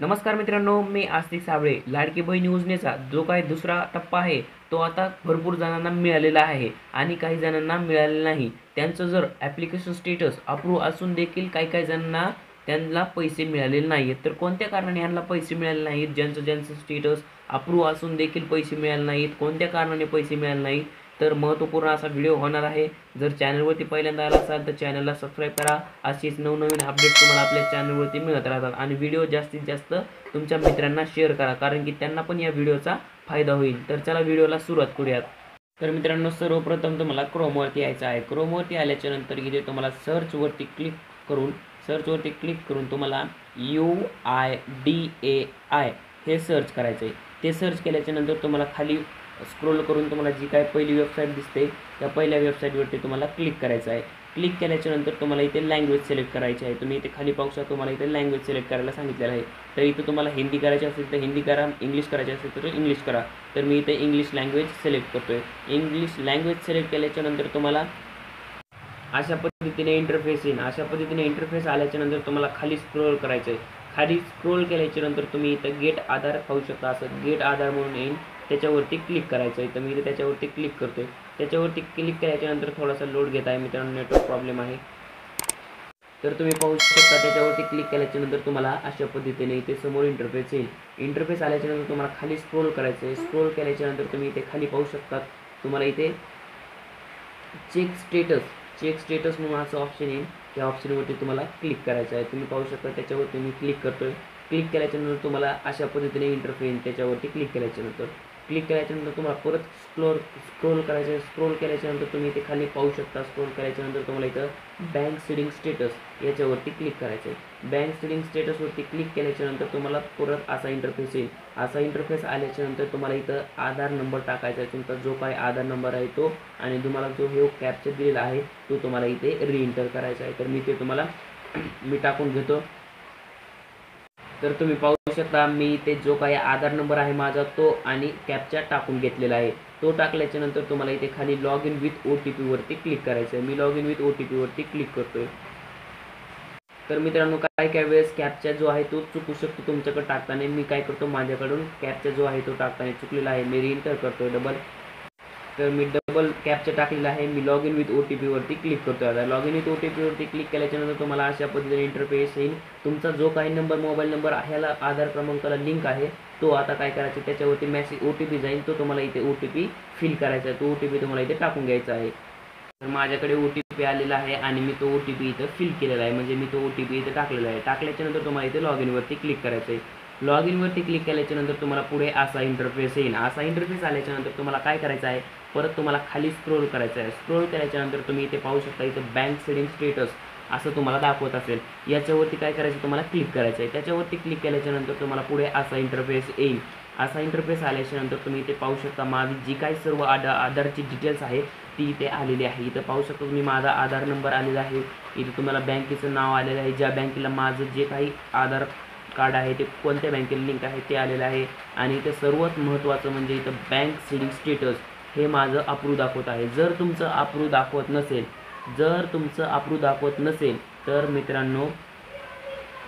नमस्कार मित्रांनो, मी आस्तिक साबळे. लाडकी बहीण योजनेचा जो काही दुसरा टप्पा आहे तो आता भरपूर जणांना मिळालेला आहे आणि काही जणांना मिळालेला नाही. त्यांचं जर ॲप्लिकेशन स्टेटस अप्रूव्ह असून देखील काही काही जणांना त्यांना पैसे मिळालेले नाही आहेत. तर कोणत्या कारणाने यांना पैसे मिळाले नाहीत? ज्यांचं स्टेटस अप्रूव्ह असून देखील पैसे मिळाले नाहीत, कोणत्या कारणाने पैसे मिळाले नाहीत? तर महत्त्वपूर्ण असा व्हिडिओ होणार आहे. जर चॅनलवरती पहिल्यांदा आला असाल तर चॅनलला सबस्क्राईब करा. अशीच नवनवीन अपडेट तुम्हाला आपल्या चॅनलवरती मिळत राहतात आणि व्हिडिओ जास्तीत जास्त तुमच्या मित्रांना शेअर करा, कारण की त्यांना पण या व्हिडिओचा फायदा होईल. तर चला व्हिडिओला सुरुवात करूयात. तर मित्रांनो, सर्वप्रथम तुम्हाला क्रोमवरती यायचं आहे. क्रोमवरती आल्याच्या नंतर इथे तुम्हाला सर्चवरती क्लिक करून तुम्हाला UIDAI हे सर्च करायचं आहे. ते सर्च केल्याच्या नंतर तुम्हाला खाली स्क्रोल करून तुम्हाला जी काय पहिली वेबसाईट दिसते त्या पहिल्या वेबसाईटवरती तुम्हाला क्लिक करायचं आहे. क्लिक केल्याच्या नंतर तुम्हाला इथे लँग्वेज सिलेक्ट करायची आहे. तुम्ही इथे खाली पाहू शकता, तुम्हाला इथे लँग्वेज सिलेक्ट करायला सांगितलेलं आहे. तर इथं तुम्हाला हिंदी करायची असेल तर हिंदी करा, इंग्लिश करायची असेल तर इंग्लिश करा. तर मी इथे इंग्लिश लँग्वेज सिलेक्ट करतोय. इंग्लिश लँग्वेज सिलेक्ट केल्याच्या नंतर तुम्हाला अशा पद्धतीने इंटरफेस येईल. अशा पद्धतीने इंटरफेस आल्याच्या नंतर तुम्हाला खाली स्क्रोल करायचं आहे. खाली स्क्रोल केल्याच्या नंतर तुम्ही इथं गेट आधार पाहू शकता. असं गेट आधार म्हणून येईल, त्याच्यावरती क्लिक करायचं आहे. तर मी इथे त्याच्यावरती क्लिक करतोय. त्याच्यावरती क्लिक केल्याच्या नंतर थोडासा लोड घेत आहे मित्रांनो, नेटवर्क प्रॉब्लेम आहे. तर तुम्ही पाहू शकता त्याच्यावरती क्लिक केल्याच्या नंतर तुम्हाला अशा पद्धतीने इथे समोर इंटरफेस येईल. इंटरफेस आल्याच्या नंतर तुम्हाला खाली स्क्रोल करायचं आहे. स्क्रोल केल्याच्या नंतर तुम्ही इथे खाली पाहू शकता, तुम्हाला इथे चेक स्टेटस म्हणून असं ऑप्शन येईल. त्या ऑप्शनवरती तुम्हाला क्लिक करायचं आहे. तुम्ही पाहू शकता त्याच्यावरती मी क्लिक करतोय. क्लिक केल्याच्या नंतर तुम्हाला अशा पद्धतीने इंटरफेस येईल. त्याच्यावरती क्लिक केल्याच्या नंतर तुम्हाला परत स्क्रोल करायचं आहे. स्क्रोल केल्याच्या नंतर तुम्ही इथे खाली पाहू शकता. स्क्रोल केल्याच्या नंतर तुम्हाला इथं बँक सीडिंग स्टेटस याच्यावरती क्लिक करायचं आहे. बँक सीडिंग स्टेटसवरती क्लिक केल्याच्या नंतर तुम्हाला परत असा इंटरफेस येईल. असा इंटरफेस आल्याच्या नंतर तुम्हाला इथं आधार नंबर टाकायचा आहे. तुमचा जो काही आधार नंबर आहे तो, आणि तुम्हाला जो हे कॅप्चर दिलेला आहे तो तुम्हाला इथे रिएंटर करायचा आहे. तर मी ते तुम्हाला मी टाकून घेतो. तर तुम्ही पाहू शकता मी इथे जो काही आधार नंबर आहे माझा तो आणि कॅप्चा टाकून घेतलेला आहे. तो टाकल्याच्या नंतर तुम्हाला इथे खाली लॉग इन विथ OTP वरती क्लिक करायचं आहे. मी लॉग इन विथ OTP वरती क्लिक करतोय. तर मित्रांनो, काही वेळेस कॅप्चा जो आहे तो चुकू शकतो तुमच्याकडे टाकताना. मी काय करतो, माझ्याकडून कॅप्चा जो आहे तो टाकताना चुकलेला आहे. मी रिएंटर करतोय डबल. तर मी डबल कॅप्चा टाकलेला आहे. मी लॉग इन विथ OTP वरती क्लिक करतोय. आता लॉग इन विथ OTP वरती क्लिक केल्याच्या नंतर तुम्हाला अशा पद्धतीने इंटरफेस येईल. तुमचा जो काही नंबर, मोबाईल नंबर ह्याला आधार क्रमांकाला लिंक आहे तो आता काय करायचं, त्याच्यावरती मेसेज OTP जाईल. तो तुम्हाला इथे OTP फिल करायचा आहे. तो OTP तुम्हाला इथे टाकून घ्यायचा आहे. तर माझ्याकडे OTP आलेला आहे आणि मी तो OTP इथं फिल केलेला आहे, म्हणजे मी तो OTP इथे टाकलेला आहे. टाकल्याच्या नंतर तुम्हाला इथे लॉग इनवरती क्लिक करायचं आहे. लॉग इनवरती क्लिक केल्याच्या नंतर तुम्हाला पुढे असा इंटरफेस येईल. असा इंटरफेस आल्याच्या नंतर तुम्हाला काय करायचं आहे, परत तुम्हाला खाली स्क्रोल करायचं आहे. स्क्रोल केल्याच्या नंतर तुम्ही इथे पाहू शकता, इथं बँक सेडिंग स्टेटस असं तुम्हाला दाखवत असेल. याच्यावरती काय करायचं, तुम्हाला क्लिक करायचं आहे. त्याच्यावरती क्लिक केल्याच्या नंतर तुम्हाला पुढे असा इंटरफेस येईल. असा इंटरफेस आल्याच्या नंतर तुम्ही इथे पाहू शकता माझी जी काही सर्व आधारची डिटेल्स आहे ती इथे आलेली आहे. इथं पाहू शकता तुम्ही माझा आधार नंबर आलेला आहे. इथे तुम्हाला बँकेचं नाव आलेलं आहे, ज्या बँकेला माझं जे काही आधार कार्ड आहे ते कोणत्या बँकेला लिंक आहे ते आलेलं आहे. आणि इथं सर्वात महत्त्वाचं म्हणजे इथं बँक सीडिंग स्टेटस हे माझं अप्रूव्ह दाखवत आहे. जर तुमचं अप्रूव्ह दाखवत नसेल तर मित्रांनो,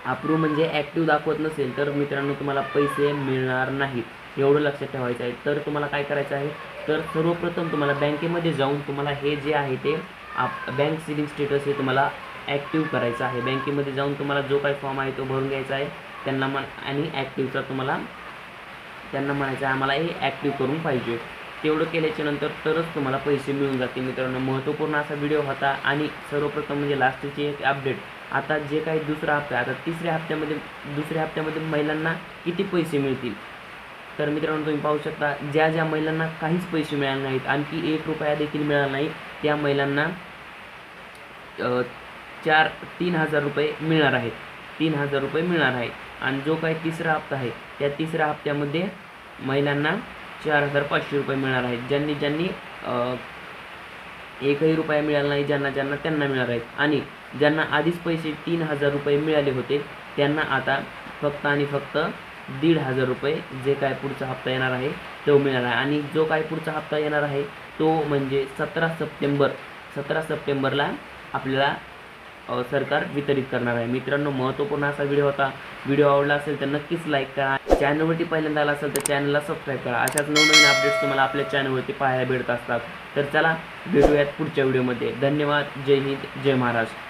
अप्रूव्ह म्हणजे ॲक्टिव्ह दाखवत नसेल तर मित्रांनो तुम्हाला पैसे मिळणार नाहीत, एवढं लक्षात ठेवायचं आहे. तर तुम्हाला काय करायचं आहे, तर सर्वप्रथम तुम्हाला बँकेमध्ये जाऊन तुम्हाला हे जे आहे ते बँक सीडिंग स्टेटस हे तुम्हाला ॲक्टिव्ह करायचं आहे. बँकेमध्ये जाऊन तुम्हाला जो काही फॉर्म आहे तो भरून घ्यायचा आहे त्यांना आणि ॲक्टिव्हचा त्यांना म्हणायचं आहे आम्हाला हे ॲक्टिव्ह करून पाहिजे. तेवढं केल्याच्या नंतर तरच तुम्हाला पैसे मिळून जातील. मित्रांनो, महत्त्वपूर्ण असा व्हिडिओ होता. आणि सर्वप्रथम म्हणजे लास्टची एक अपडेट, आता जे काही दुसरा हप्ता आहे, आता दुसऱ्या हप्त्यामध्ये महिलांना किती पैसे मिळतील. तर मित्रांनो, तुम्ही पाहू शकता ज्या महिलांना काहीच पैसे मिळाले नाहीत, आणखी 1 रुपया देखील मिळाला नाही, त्या महिलांना 3,000 रुपये मिळणार आहेत. 3,000 रुपये मिळणार आहेत. आणि जो काही तिसरा हप्ता आहे त्या तिसऱ्या हप्त्यामध्ये महिलांना 4,500 रुपये मिळणार आहेत. ज्यांनी 1ही रुपया मिळाला नाही, ज्यांना त्यांना मिळणार आहेत. आणि ज्यांना आधीच पैसे 3,000 रुपये मिळाले होते त्यांना आता फक्त आणि फक्त 1,500 रुपये जे काय पुढचा हप्ता येणार आहे तो मिळणार आहे. आणि जो काय पुढचा हप्ता येणार आहे तो म्हणजे 17 सप्टेंबरला आपल्याला सरकार वितरित करणार आहे. मित्रांनो, महत्त्वपूर्ण असा व्हिडिओ होता. व्हिडिओ आवडला असेल तर नक्कीच लाईक करा. चॅनलवरती पहिल्यांदा आला असेल तर चॅनलला सबस्क्राईब करा. अशाच नवनवीन अपडेट्स तुम्हाला आपल्या चॅनलवरती पाहायला भेटत असतात. तर चला भेटूयात पुढच्या व्हिडिओमध्ये. धन्यवाद. जय हिंद, जय महाराष्ट्र.